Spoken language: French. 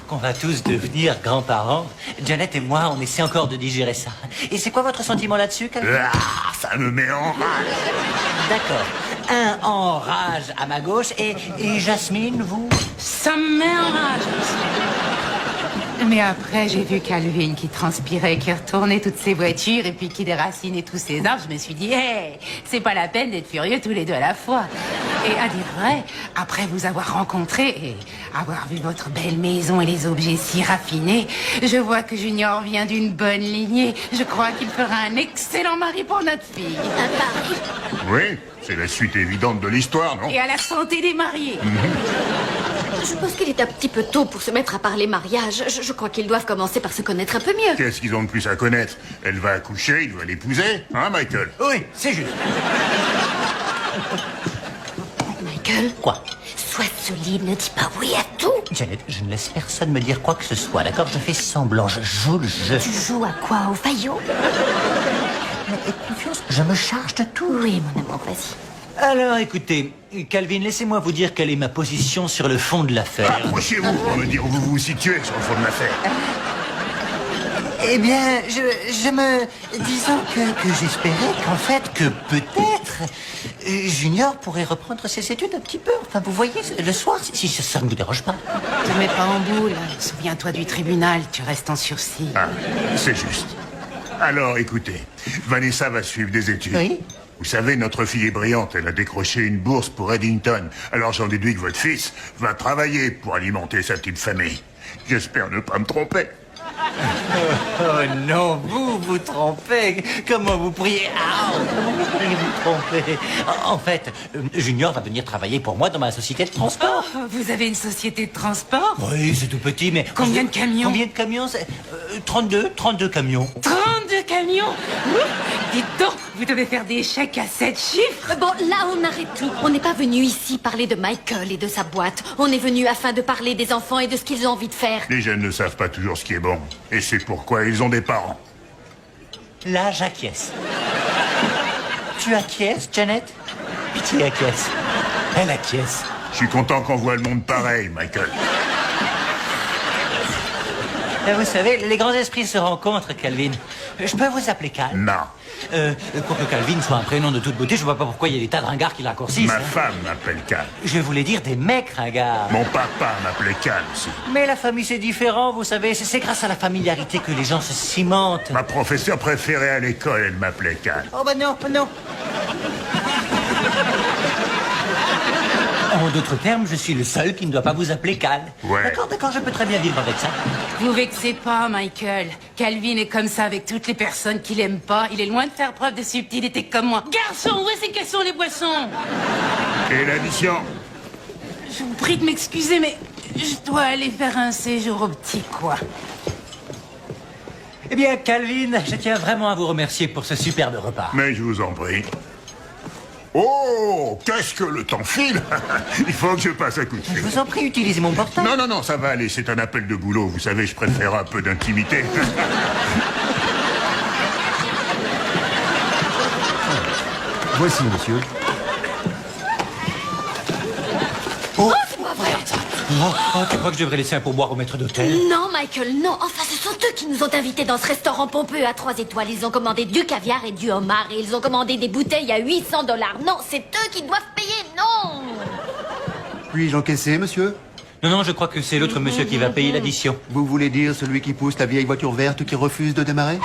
qu'on va tous devenir grands-parents. Janet et moi, on essaie encore de digérer ça. Et c'est quoi votre sentiment là-dessus, Calvin? Ah, ça me met en rage. D'accord. Un en rage à ma gauche et Jasmine, vous? Ça me met en rage. Mais après, j'ai vu Calvin qui transpirait, qui retournait toutes ses voitures et puis qui déracinait tous ses arbres. Je me suis dit, hé, c'est pas la peine d'être furieux tous les deux à la fois. Et à dire vrai, après vous avoir rencontré et avoir vu votre belle maison et les objets si raffinés, je vois que Junior vient d'une bonne lignée. Je crois qu'il fera un excellent mari pour notre fille. Oui, c'est la suite évidente de l'histoire, non? Et à la santé des mariés. Je pense qu'il est un petit peu tôt pour se mettre à parler mariage. Je crois qu'ils doivent commencer par se connaître un peu mieux. Qu'est-ce qu'ils ont de plus à connaître? Elle va accoucher, il doit l'épouser, hein, Michael? Oui, c'est juste. Michael, Quoi? sois solide, ne dis pas oui à tout. Janet, je ne laisse personne me dire quoi que ce soit, d'accord? Je fais semblant, je joue le jeu. Tu joues à quoi? Au faillot? Mais aie confiance, je me charge de tout. Oui, mon amour, vas-y. Alors, écoutez, Calvin, laissez-moi vous dire quelle est ma position sur le fond de l'affaire. Approchez-vous pour me dire où vous vous situez sur le fond de l'affaire. Eh bien, je me... Disons que j'espérais qu'en fait, que peut-être, Junior pourrait reprendre ses études un petit peu. Enfin, vous voyez, le soir, si ça ne vous dérange pas. Te mets pas en boule. Souviens-toi du tribunal, tu restes en sursis. Ah, c'est juste. Alors, écoutez, Vanessa va suivre des études. Oui. Vous savez, notre fille est brillante. Elle a décroché une bourse pour Eddington. Alors j'en déduis que votre fils va travailler pour alimenter sa petite famille. J'espère ne pas me tromper. Oh non, vous vous trompez. Comment vous pourriez... comment vous pourriez vous tromper? En fait, Junior va venir travailler pour moi dans ma société de transport. Oh, vous avez une société de transport? Oui, c'est tout petit, mais... Combien de camions? Combien de camions? 32 camions. 32 camions? Dites donc, vous devez faire des chèques à 7 chiffres. Bon, là, on arrête tout. On n'est pas venu ici parler de Michael et de sa boîte. On est venu afin de parler des enfants et de ce qu'ils ont envie de faire. Les jeunes ne savent pas toujours ce qui est bon. Et c'est pourquoi ils ont des parents. Là, j'acquiesce. Tu acquiesces, Janet? Pitié, acquiesce. Elle acquiesce. Je suis content qu'on voit le monde pareil, Michael. Vous savez, les grands esprits se rencontrent, Calvin. Je peux vous appeler Cal? Non. Pour que Calvin soit un prénom de toute beauté, je vois pas pourquoi il y a des tas de ringards qui le raccourcissent. Ma femme m'appelle Cal. Je voulais dire des mecs ringards. Mon papa m'appelait Cal aussi. Mais la famille, c'est différent, vous savez. C'est grâce à la familiarité que les gens se cimentent. Ma professeure préférée à l'école, elle m'appelait Cal. Oh, bah non, non. En d'autres termes, je suis le seul qui ne doit pas vous appeler Cal. Ouais. D'accord, je peux très bien vivre avec ça. Vous vexez pas, Michael. Calvin est comme ça avec toutes les personnes qui l'aiment pas. Il est loin de faire preuve de subtilité comme moi. Garçon, où est-ce qu'elles sont les boissons? Et l'addition? Je vous prie de m'excuser, mais je dois aller faire un séjour au petit coin. Eh bien, Calvin, je tiens vraiment à vous remercier pour ce superbe repas. Mais je vous en prie. Oh, qu'est-ce que le temps file? Il faut que je passe un coup de Je fil. vous en prie, utilisez mon portable. Non, ça va aller, c'est un appel de boulot. Vous savez, je préfère un peu d'intimité. Voici, monsieur. Oh, c'est pas vrai. Tu crois que je devrais laisser un pourboire au maître d'hôtel? Non, Michael, non. Enfin, ce sont eux qui nous ont invités dans ce restaurant pompeux à 3 étoiles. Ils ont commandé du caviar et du homard. Et ils ont commandé des bouteilles à $800. Non, c'est eux qui doivent payer, non. Puis-je encaisser, monsieur? Non, je crois que c'est l'autre monsieur qui va payer l'addition. Vous voulez dire celui qui pousse la vieille voiture verte qui refuse de démarrer?